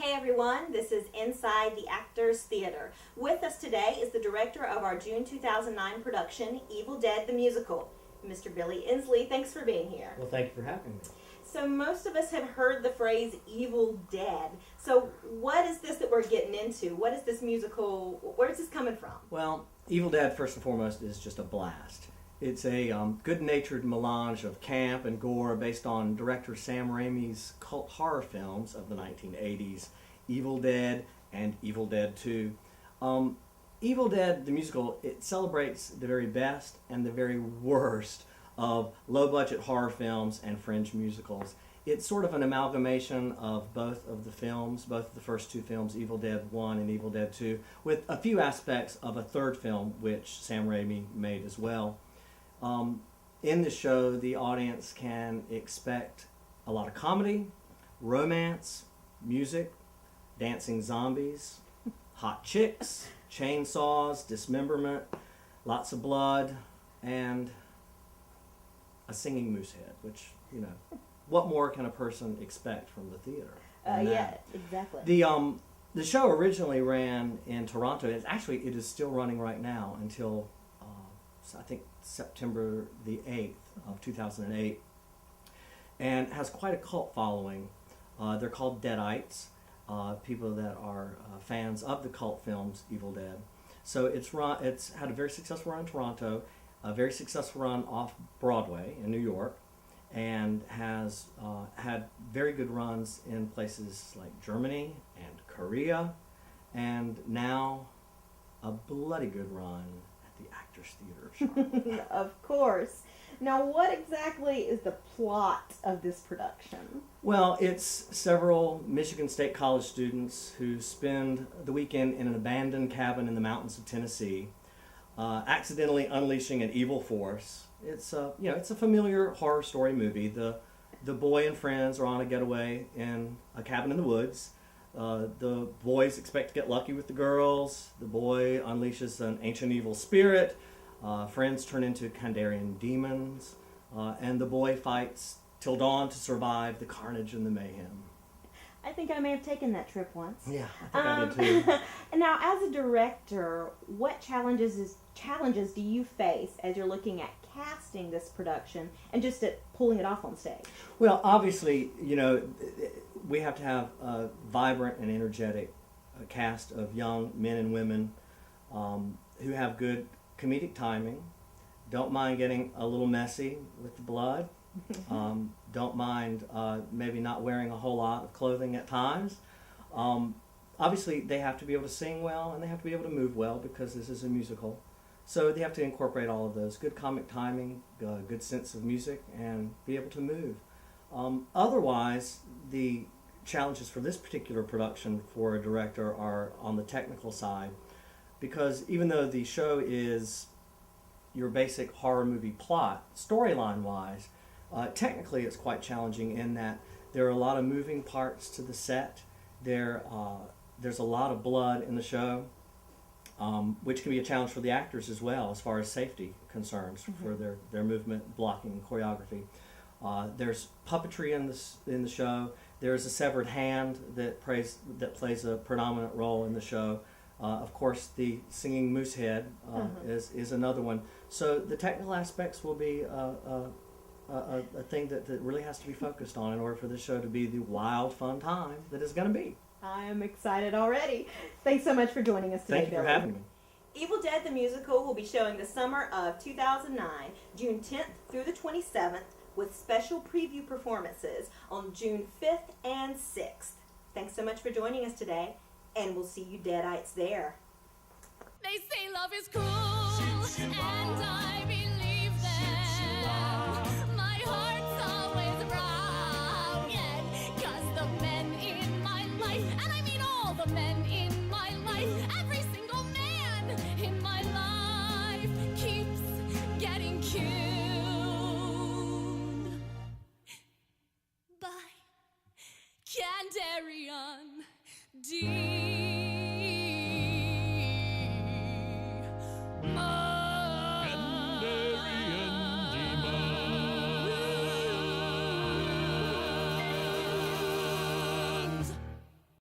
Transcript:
Hey everyone, this is Inside the Actors Theater. With us today is the director of our June 2009 production, Evil Dead the Musical, Mr. Billy Ensley. Thanks for being here. Well, thank you for having me. So most of us have heard the phrase Evil Dead. So what is this that we're getting into? What is this musical? Where's this coming from? Well, Evil Dead, first and foremost, is just a blast. It's a good-natured melange of camp and gore based on director Sam Raimi's cult horror films of the 1980s, Evil Dead and Evil Dead 2. Evil Dead, the musical, it celebrates the very best and the very worst of low-budget horror films and fringe musicals. It's sort of an amalgamation of both of the films, both of the first two films, Evil Dead 1 and Evil Dead 2, with a few aspects of a third film, which Sam Raimi made as well. In the show, the audience can expect a lot of comedy, romance, music, dancing zombies, hot chicks, chainsaws, dismemberment, lots of blood, and a singing moose head, which, you know, what more can a person expect from the theater? Yeah, exactly. The show originally ran in Toronto. It is still running right now until I think September the 8th of 2008, and has quite a cult following. They're called Deadites, people that are fans of the cult films Evil Dead. So it's had a very successful run in Toronto, a very successful run off Broadway in New York, and has had very good runs in places like Germany and Korea, and now a bloody good run at the Actors Theater. Of course. Now, what exactly is the plot of this production? Well, it's several Michigan State College students who spend the weekend in an abandoned cabin in the mountains of Tennessee, accidentally unleashing an evil force. It's a familiar horror story movie. The boy and friends are on a getaway in a cabin in the woods. The boys expect to get lucky with the girls. The boy unleashes an ancient evil spirit. Friends turn into Kandarian demons. And the boy fights till dawn to survive the carnage and the mayhem. I think I may have taken that trip once. Yeah, I think I did too. And now, as a director, what challenges do you face as you're looking at casting this production and just at pulling it off on stage? Well, obviously, you know, we have to have a vibrant and energetic cast of young men and women who have good comedic timing, don't mind getting a little messy with the blood, don't mind maybe not wearing a whole lot of clothing at times. Obviously, they have to be able to sing well and they have to be able to move well because this is a musical. So they have to incorporate all of those. Good comic timing, good sense of music, and be able to move. Otherwise, the challenges for this particular production for a director are on the technical side, because even though the show is your basic horror movie plot, storyline-wise, technically it's quite challenging in that there are a lot of moving parts to the set. There's a lot of blood in the show, which can be a challenge for the actors as well as far as safety concerns for their movement, blocking, and choreography. There's puppetry in the show. There's a severed hand that plays a predominant role in the show. Of course, the singing moose head is another one. So the technical aspects will be a thing that really has to be focused on in order for this show to be the wild, fun time that it's going to be. I am excited already. Thanks so much for joining us today, Thank you for Billy. having me. Evil Dead the Musical will be showing the summer of 2009, June 10th through the 27th, with special preview performances on June 5th and 6th. Thanks so much for joining us today, and we'll see you Deadites there. They say love is cruel, and I believe them. My heart's always broken, 'cause the men in my life, and I mean all the men in my life, every single man in my life keeps getting killed by Kandarian demons.